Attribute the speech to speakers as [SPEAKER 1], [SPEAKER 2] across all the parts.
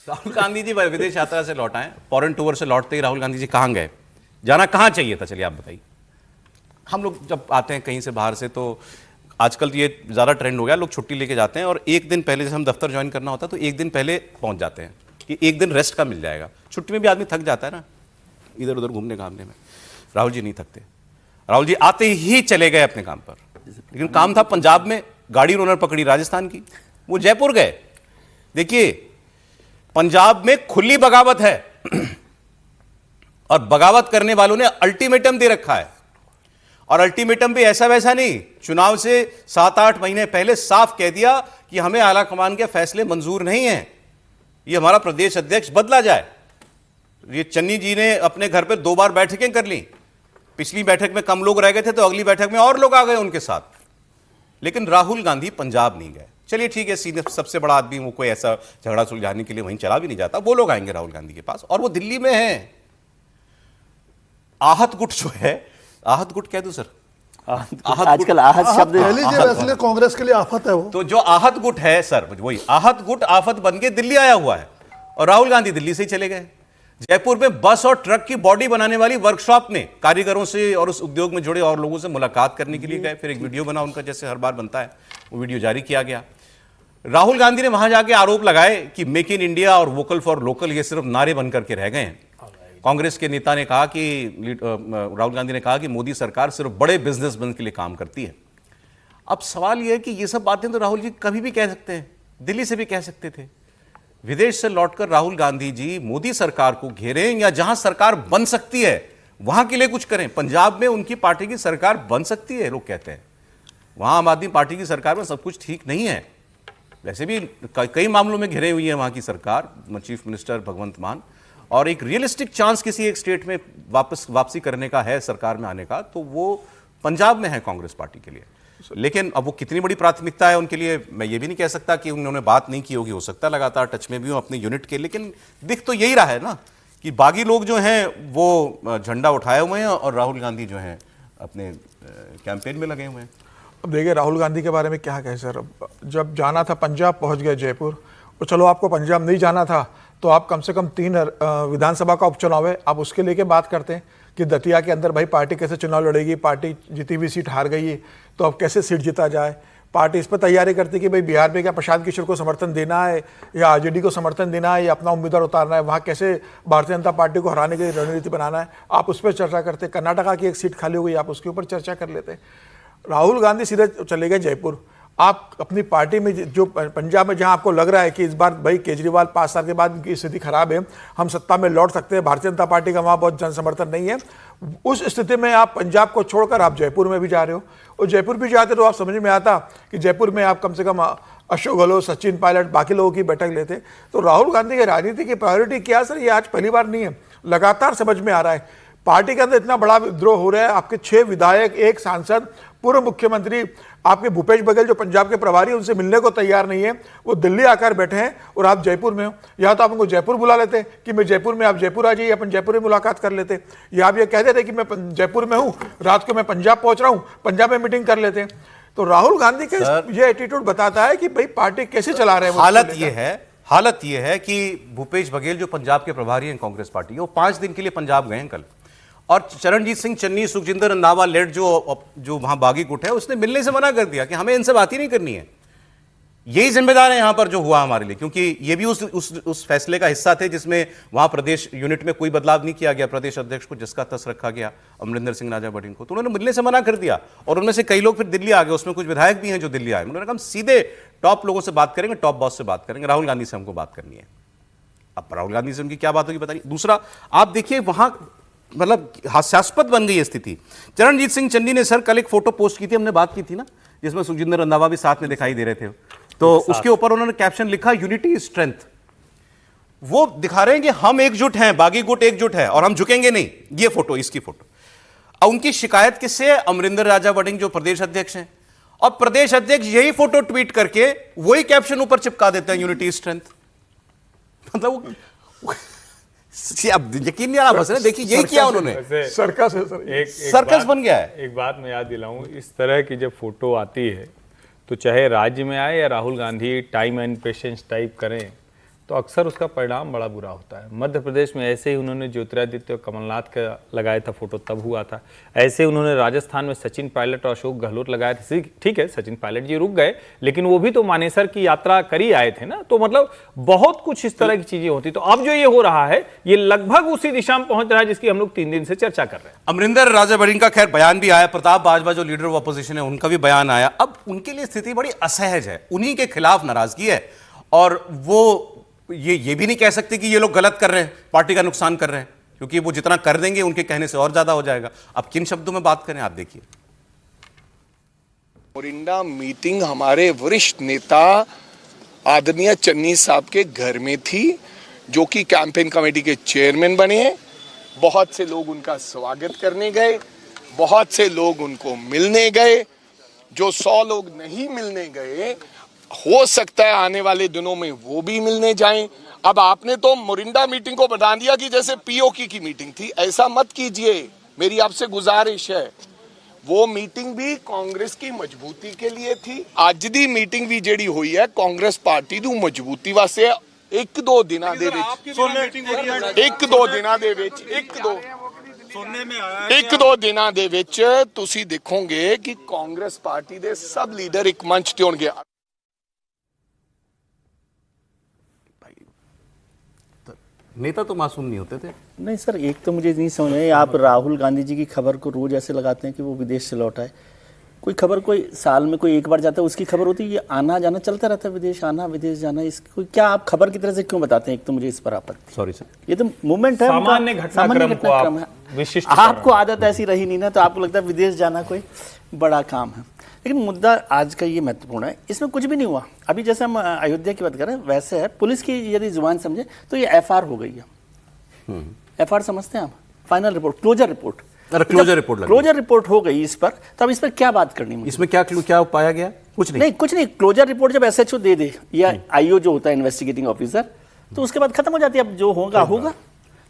[SPEAKER 1] राहुल गांधी जी विदेश यात्रा से लौट आए, फॉरेन टूर से लौटते ही राहुल गांधी जी कहाँ गए, जाना कहाँ चाहिए था, चलिए आप बताइए। हम लोग जब आते हैं कहीं से बाहर से तो आजकल ये ज़्यादा ट्रेंड हो गया, लोग छुट्टी लेके जाते हैं और एक दिन पहले, जैसे हम दफ्तर ज्वाइन करना होता है तो एक दिन पहले पहुंच जाते हैं कि एक दिन रेस्ट का मिल जाएगा। छुट्टी में भी आदमी थक जाता है ना इधर उधर घूमने घामने में। राहुल जी नहीं थकते, राहुल जी आते ही चले गए अपने काम पर। लेकिन काम था पंजाब में, गाड़ी उन्होंने पकड़ी राजस्थान की, वो जयपुर गए। देखिए पंजाब में खुली बगावत है और बगावत करने वालों ने अल्टीमेटम दे रखा है, और अल्टीमेटम भी ऐसा वैसा नहीं, चुनाव से 7-8 महीने पहले साफ कह दिया कि हमें आला कमान के फैसले मंजूर नहीं हैं, ये हमारा प्रदेश अध्यक्ष बदला जाए। ये चन्नी जी ने अपने घर पे 2 बार बैठकें कर ली, पिछली बैठक में कम लोग रह गए थे तो अगली बैठक में और लोग आ गए उनके साथ, लेकिन राहुल गांधी पंजाब नहीं गए। चलिए ठीक है, सीधे सबसे बड़ा आदमी, वो कोई ऐसा झगड़ा सुलझाने के लिए वहीं चला भी नहीं जाता, वो लोग आएंगे राहुल गांधी के पास, और वो दिल्ली में है। आहत गुट जो है, आहत गुट कह दूं सर,
[SPEAKER 2] आजकल आहत शब्द
[SPEAKER 3] कह लीजिए, वैसे कांग्रेस के लिए आफत है वो।
[SPEAKER 1] तो जो आहत गुट है सर, वही आहत गुट आफत बन के दिल्ली आया हुआ है, और राहुल गांधी दिल्ली से ही चले गए। जयपुर में बस और ट्रक की बॉडी बनाने वाली वर्कशॉप में कारीगरों से और उस उद्योग में जुड़े और लोगों से मुलाकात करने के लिए गए, फिर एक वीडियो बना उनका, जैसे हर बार बनता है, वो वीडियो जारी किया गया। राहुल गांधी ने वहां जाके आरोप लगाए कि मेक इन इंडिया और वोकल फॉर लोकल ये सिर्फ नारे बन करके रह गए हैं। कांग्रेस के नेता ने कहा कि राहुल गांधी ने कहा कि मोदी सरकार सिर्फ बड़े बिजनेसमैन के लिए काम करती है। अब सवाल यह है कि ये सब बातें तो राहुल जी कभी भी कह सकते हैं, दिल्ली से भी कह सकते थे। विदेश से लौटकर राहुल गांधी जी मोदी सरकार को घेरें या जहां सरकार बन सकती है वहां के लिए कुछ करें। पंजाब में उनकी पार्टी की सरकार बन सकती है, लोग कहते हैं, वहां आम आदमी पार्टी की सरकार में सब कुछ ठीक नहीं है। वैसे भी कई मामलों में घिरे हुई है वहां की सरकार, चीफ मिनिस्टर भगवंत मान, और एक रियलिस्टिक चांस किसी एक स्टेट में वापसी करने का है सरकार में आने का, तो वो पंजाब में है कांग्रेस पार्टी के लिए। लेकिन अब वो कितनी बड़ी प्राथमिकता है उनके लिए, मैं ये भी नहीं कह सकता कि उन्होंने बात नहीं की होगी, हो सकता है लगातार टच में भी हो अपने यूनिट के, लेकिन दिख तो यही रहा है ना कि बागी लोग जो हैं वो झंडा उठाए हुए हैं और राहुल गांधी जो हैं अपने कैंपेन में लगे हुए हैं।
[SPEAKER 3] अब देखिए राहुल गांधी के बारे में क्या कहें सर, जब जाना था पंजाब पहुंच गए जयपुर, और चलो आपको पंजाब नहीं जाना था तो आप कम से कम 3 विधानसभा का उपचुनाव है, आप उसके लेके बात करते हैं कि दतिया के अंदर भाई पार्टी कैसे चुनाव लड़ेगी, पार्टी जीती हुई सीट हार गई है तो अब कैसे सीट जीता जाए। पार्टी इस पर तैयारी करती कि भाई बिहार में क्या प्रशांत किशोर को समर्थन देना है या आरजेडी को समर्थन देना है या अपना उम्मीदवार उतारना है, वहाँ कैसे भारतीय जनता पार्टी को हराने की रणनीति बनाना है, आप उस पर चर्चा करते। कर्नाटका की एक सीट खाली हो गई, आप उसके ऊपर चर्चा कर लेते। राहुल गांधी सीधे चले गए जयपुर। आप अपनी पार्टी में जो पंजाब में जहां आपको लग रहा है कि इस बार भाई केजरीवाल 5 साल के बाद उनकी स्थिति खराब है, हम सत्ता में लौट सकते हैं, भारतीय जनता पार्टी का वहां बहुत जन समर्थन नहीं है, उस स्थिति में आप पंजाब को छोड़कर आप जयपुर में भी जा रहे हो, और जयपुर भी जाते तो आप समझ में आता कि जयपुर में आप कम से कम अशोक गहलोत, सचिन पायलट, बाकी लोगों की बैठक लेते। तो राहुल गांधी की राजनीति की प्रायोरिटी क्या सर, ये आज पहली बार नहीं है, लगातार समझ में आ रहा है। पार्टी के अंदर इतना बड़ा विद्रोह हो रहा है, आपके 6 विधायक, 1 सांसद, पूर्व मुख्यमंत्री आपके भूपेश बघेल जो पंजाब के प्रभारी, उनसे मिलने को तैयार नहीं है, वो दिल्ली आकर बैठे हैं और आप जयपुर में हो। या तो आप उनको जयपुर बुला लेते कि मैं जयपुर में, आप जयपुर आ जाइए, अपन जयपुर में मुलाकात कर लेते, या आप ये कह देते कि मैं जयपुर में हूँ, रात को मैं पंजाब पहुंच रहा हूँ, पंजाब में मीटिंग कर लेते। तो राहुल गांधी के ये एटीट्यूड बताता है कि भाई पार्टी कैसे चला रहे हैं।
[SPEAKER 1] हालत ये है कि भूपेश बघेल जो पंजाब के प्रभारी हैं कांग्रेस पार्टी के, वो 5 दिन के लिए पंजाब गए हैं कल, और चरणजीत सिंह चन्नी, सुखजिंदर रंधावा लेड जो वहां बागी गुट है, उसने मिलने से मना कर दिया कि हमें इनसे बात ही नहीं करनी है। यही जिम्मेदार है यहां पर जो हुआ हमारे लिए, क्योंकि ये भी उस फैसले का हिस्सा थे जिसमें वहां प्रदेश यूनिट में कोई बदलाव नहीं किया गया, प्रदेश अध्यक्ष को जिसका तस रखा गया अमरिंदर सिंह राजा बटिंग को, तो उन्होंने मिलने से मना कर दिया, और उनमें से कई लोग फिर दिल्ली आ गए, उसमें कुछ विधायक भी हैं जो दिल्ली आए। उन्होंने कहा हम सीधे टॉप लोगों से बात करेंगे, टॉप बॉस से बात करेंगे, राहुल गांधी से हमको बात करनी है। अब राहुल गांधी से उनकी क्या बात होगी बताइए। दूसरा, आप देखिए वहां मतलब हास्यास्पद बन गई स्थिति। चरणजीत सिंह चन्नी ने सर कल एक फोटो पोस्ट की थी, हमने बात की थी ना, जिसमें सुखजिंदर रंधावा भी साथ में दिखाई दे रहे थे, तो उसके ऊपर उन्होंने कैप्शन लिखा यूनिटी इज स्ट्रेंथ। वो दिखा रहे हैं कि हम एकजुट हैं, बागी गुट एकजुट है और हम झुकेंगे नहीं। ये फोटो, इसकी फोटो। अब उनकी शिकायत किससे है? अमरिंदर राजा वड़िंग जो प्रदेश अध्यक्ष हैं, और प्रदेश अध्यक्ष यही फोटो ट्वीट करके वही कैप्शन ऊपर चिपका देते हैं, यूनिटी इज स्ट्रेंथ। मतलब अब यकीन नहीं आ रहा, बस देखिए यही किया उन्होंने,
[SPEAKER 3] सर्कस है सर,
[SPEAKER 1] सर्कस बन गया है।
[SPEAKER 4] एक बात मैं याद दिलाऊं, इस तरह की जब फोटो आती है तो चाहे राज्य में आए या Rahul Gandhi time and patience type करें, तो अक्सर उसका परिणाम बड़ा बुरा होता है। मध्य प्रदेश में ऐसे ही उन्होंने ज्योतिरादित्य और कमलनाथ का लगाया था फोटो, तब हुआ था। ऐसे उन्होंने राजस्थान में सचिन पायलट और अशोक गहलोत लगाए थे। ठीक है, सचिन पायलट जी रुक गए, लेकिन वो भी तो मानेसर की यात्रा करी आए थे ना। तो मतलब बहुत कुछ इस तरह की चीजें होती। तो अब जो ये हो रहा है, ये लगभग उसी दिशा में पहुंच रहा है जिसकी हम लोग 3 दिन से चर्चा कर रहे हैं।
[SPEAKER 1] अमरिंदर राजा बड़िंग का खैर बयान भी आया, प्रताप बाजवा जो लीडर ऑफ अपोजिशन है उनका भी बयान आया। अब उनके लिए स्थिति बड़ी असहज है, उन्हीं के खिलाफ नाराजगी है, और वो ये भी नहीं कह सकते कि ये लोग गलत कर रहे हैं, पार्टी का नुकसान कर रहे हैं, क्योंकि वो जितना कर देंगे उनके कहने से और ज्यादा हो जाएगा। अब किन शब्दों में बात करें, आप देखिए।
[SPEAKER 5] मोरिंडा मीटिंग हमारे वरिष्ठ नेता आदरणीय चन्नी साहब के घर में थी, जो कि कैंपेन कमेटी के चेयरमैन बने हैं। बहुत से लोग उनका स्वागत करने गए, बहुत से लोग उनको मिलने गए। जो 100 लोग नहीं मिलने गए, हो सकता है आने वाले दिनों में वो भी मिलने जाएं। अब आपने तो मोरिंडा मीटिंग को बता दिया कि जैसे पीओके की मीटिंग थी। ऐसा मत कीजिए, मेरी आपसे गुजारिश है। वो मीटिंग भी कांग्रेस की मजबूती के लिए थी। आज दी मीटिंग भी जेडी हुई है कांग्रेस पार्टी दी मजबूती वास्ते। एक दो दिना दे दिना दे विच तुसी देखोगे कि कांग्रेस पार्टी दे सब लीडर एक मंच ते होणगे।
[SPEAKER 1] नेता तो मासूम नहीं होते थे।
[SPEAKER 2] नहीं सर, एक तो मुझे नहीं समझ में, आप राहुल गांधी जी की खबर को रोज ऐसे लगाते हैं कि वो विदेश से लौटा है। कोई खबर कोई साल में कोई एक बार जाता है, उसकी खबर होती है। ये आना जाना चलता रहता है, विदेश आना विदेश जाना। इसको क्या आप खबर की तरह से क्यों बताते हैं? एक तो मुझे इस पर आपत्ति।
[SPEAKER 1] सॉरी सर,
[SPEAKER 2] ये तो मूवमेंट है,
[SPEAKER 4] सामान्य घटनाक्रम को आप विशिष्ट
[SPEAKER 2] आपको आदत ऐसी रही नहीं ना, तो आपको लगता है विदेश जाना कोई बड़ा काम है। लेकिन मुद्दा आज का ये महत्वपूर्ण है, इसमें कुछ भी नहीं हुआ। अभी जैसे हम अयोध्या की बात कर रहे हैं, वैसे है पुलिस की यदि जुबान समझे तो ये एफआर हो गई है। एफआर समझते हैं आप? Final report, closure report. Closure report हो गई इस पर, तो अब इस पर क्या बात करनी मुझे?
[SPEAKER 1] इसमें क्या पाया गया? कुछ नहीं।
[SPEAKER 2] क्लोजर रिपोर्ट जब एसएचओ दे दे या आईओ जो होता है इन्वेस्टिगेटिंग ऑफिसर, तो उसके बाद खत्म हो जाती है। अब जो होगा होगा।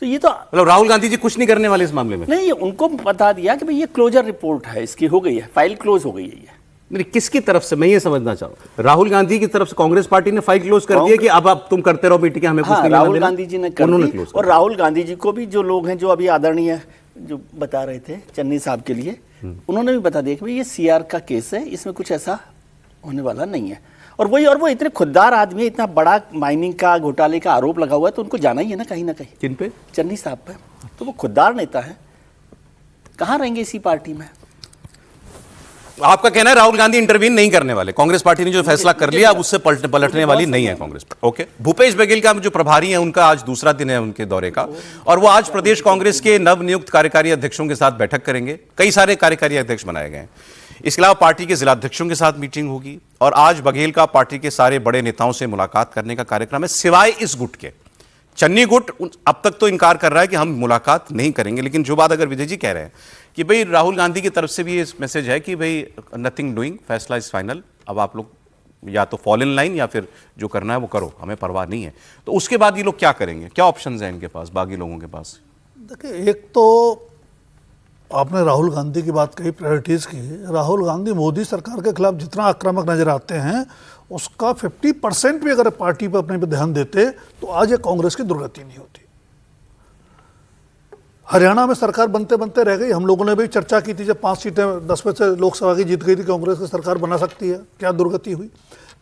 [SPEAKER 2] तो ये तो
[SPEAKER 1] मतलब राहुल गांधी जी कुछ नहीं करने वाले इस मामले में?
[SPEAKER 2] नहीं, उनको बता दिया कि भाई ये क्लोजर रिपोर्ट है, इसकी हो गई है, फाइल क्लोज हो गई है। ये
[SPEAKER 1] नहीं, किसकी तरफ से, मैं ये समझना चाहूँ। राहुल गांधी की तरफ से कांग्रेस पार्टी ने फाइल क्लोज कर दिया कि अब तुम करते रहो मीटिंग, हमें कुछ नहीं लेना
[SPEAKER 2] राहुल
[SPEAKER 1] देना?
[SPEAKER 2] गांधी जी ने कर दी। और राहुल गांधी जी को भी जो लोग हैं, जो अभी आदरणीय जो बता रहे थे चन्नी साहब के लिए, उन्होंने भी बता दिया कि भाई ये सीआर का केस है, इसमें कुछ ऐसा होने वाला नहीं है। और वो इतने खुददार आदमी है, इतना बड़ा माइनिंग का घोटाले का आरोप लगा हुआ है, तो उनको जाना ही है ना कहीं ना कहीं।
[SPEAKER 1] किन पे?
[SPEAKER 2] चन्नी साहब पे। तो वो खुददार नेता है, कहाँ रहेंगे इसी पार्टी में?
[SPEAKER 1] आपका कहना है राहुल गांधी इंटरवीन नहीं करने वाले, कांग्रेस पार्टी ने जो फैसला कर लिया अब उससे पलटने वाली नहीं है कांग्रेस पार्टी। ओके, भूपेश बघेल का जो प्रभारी है उनका आज दूसरा दिन है उनके दौरे का, और वो आज प्रदेश कांग्रेस के नवनियुक्त कार्यकारी अध्यक्षों के साथ बैठक करेंगे। कई सारे कार्यकारी अध्यक्ष बनाए गए हैं। इसके अलावा पार्टी के जिलाध्यक्षों के साथ मीटिंग होगी, और आज बघेल का पार्टी के सारे बड़े नेताओं से मुलाकात करने का कार्यक्रम है, सिवाय इस गुट के। चन्नी गुट अब तक तो इनकार कर रहा है कि हम मुलाकात नहीं करेंगे, लेकिन जो बात अगर विजय जी कह रहे हैं कि भाई राहुल गांधी की तरफ से भी ये मैसेज है कि भाई नथिंग डूइंग, फैसला इज फाइनल, अब आप लोग या तो फॉल इन लाइन या फिर जो करना है वो करो, हमें परवाह नहीं है। तो उसके बाद ये लोग क्या करेंगे? क्या ऑप्शंस हैं इनके पास, बाकी लोगों के पास?
[SPEAKER 6] देखिए, एक तो आपने राहुल गांधी की बात कही, प्रायोरिटीज़ की। राहुल गांधी मोदी सरकार के खिलाफ जितना आक्रामक नजर आते हैं, उसका 50% भी अगर पार्टी पर अपने पे ध्यान देते तो आज ये कांग्रेस की दुर्गति नहीं होती। हरियाणा में सरकार बनते बनते रह गई। हम लोगों ने भी चर्चा की थी, जब 5 सीटें 10 में से लोकसभा की जीत गई थी, कांग्रेस की सरकार बना सकती है, क्या दुर्गति हुई।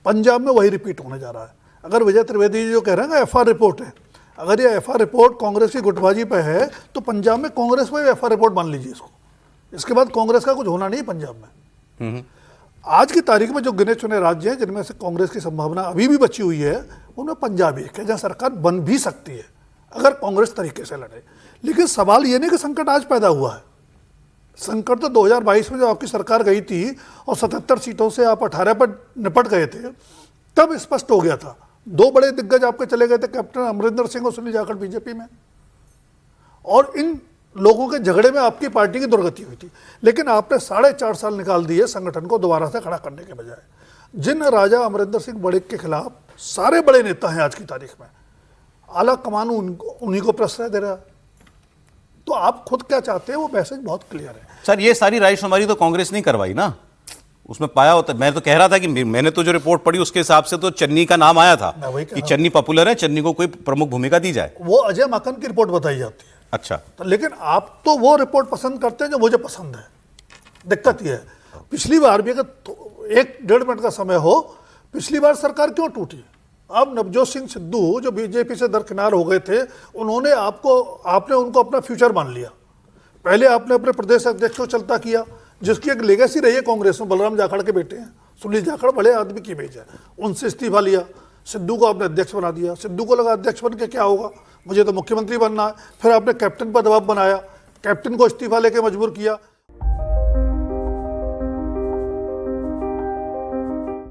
[SPEAKER 6] पंजाब में वही रिपीट होने जा रहा है। अगर विजय त्रिवेदी जी जो कह रहे हैं एफआर रिपोर्ट है, अगर ये एफआर रिपोर्ट कांग्रेस की गुटबाजी पे है, तो पंजाब में कांग्रेस पे एफआर रिपोर्ट मान लीजिए इसको। इसके बाद कांग्रेस का कुछ होना नहीं पंजाब में। आज की तारीख में जो गिने चुने राज्य हैं जिनमें से कांग्रेस की संभावना अभी भी बची हुई है, उनमें पंजाब एक है जहां सरकार बन भी सकती है अगर कांग्रेस तरीके से लड़े। लेकिन सवाल ये नहीं कि संकट आज पैदा हुआ है। संकट तो 2022 में जब आपकी सरकार गई थी और 77 सीटों से आप 18 पर निपट गए थे, तब स्पष्ट हो गया था। 2 बड़े दिग्गज आपके चले गए थे, कैप्टन अमरिंदर सिंह और सुनील जाखड़ बीजेपी में, और इन लोगों के झगड़े में आपकी पार्टी की दुर्गति हुई थी। लेकिन आपने 4.5 साल निकाल दिए संगठन को दोबारा से खड़ा करने के बजाय। जिन राजा अमरिंदर सिंह बड़े के खिलाफ सारे बड़े नेता हैं आज की तारीख में, आला कमान उन्हीं को प्रश्रय दे रहा है। तो आप खुद क्या चाहते हैं वो मैसेज बहुत क्लियर है।
[SPEAKER 1] सर, ये सारी रायशुमारी तो कांग्रेस नहीं करवाई ना, उसमें पाया होता। मैं तो कह रहा था कि मैंने तो जो रिपोर्ट पढ़ी उसके हिसाब से तो चन्नी का नाम आया था
[SPEAKER 6] मैं वही कह
[SPEAKER 1] कि
[SPEAKER 6] रहा
[SPEAKER 1] चन्नी पॉपुलर है, चन्नी को कोई प्रमुख भूमिका दी जाए।
[SPEAKER 6] वो अजय माकन की रिपोर्ट बताई जाती है।
[SPEAKER 1] अच्छा,
[SPEAKER 6] तो लेकिन आप तो वो रिपोर्ट पसंद करते हैं जो मुझे पसंद है। दिक्कत ये है, पिछली बार भी अगर 1-1.5 मिनट का समय हो, पिछली बार सरकार क्यों टूटी? अब नवजोत सिंह सिद्धू जो बीजेपी से दरकिनार हो गए थे, उन्होंने आपने उनको अपना फ्यूचर मान लिया। पहले आपने अपने प्रदेश अध्यक्ष को चलता किया, जिसकी एक लेगेसी रही है कांग्रेस में, बलराम जाखड़ के बेटे हैं, सुनील जाखड़ बड़े आदमी की इमेज है, उनसे इस्तीफा लिया, सिद्धू को आपने अध्यक्ष बना दिया। सिद्धू को लगा अध्यक्ष बन के क्या होगा, मुझे तो मुख्यमंत्री बनना है। फिर आपने कैप्टन पर दबाव बनाया, कैप्टन को इस्तीफा लेके मजबूर किया।